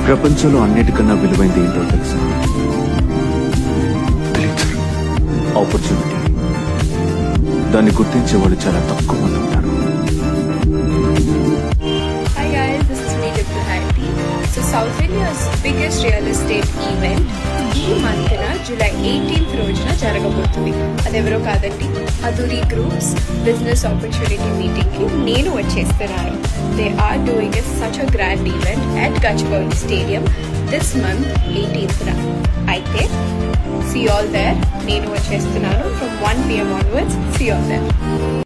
ప్రపంచంలో అన్నిటికన్నా విలువైంది ఏంటో తెలుసా? ఆపర్చునిటీ. దాన్ని గుర్తించే వాళ్ళు చాలా తక్కువ మంది ఉంటారు. Hi guys, this is me Dipti Harity. So South India's biggest real estate event ఈ మంత్న జూలై 18th రోజున జరగబోతుంది. అదెవరో కాదండి, Adhuri groups business opportunity meeting కి నేను వచ్చేస్తున్నాను. They are doing such a grand event at Gachibowli stadium this month 18th. అయితే see you all there. నేను వచ్చేస్తున్నాను from 1 PM onwards. See you all there.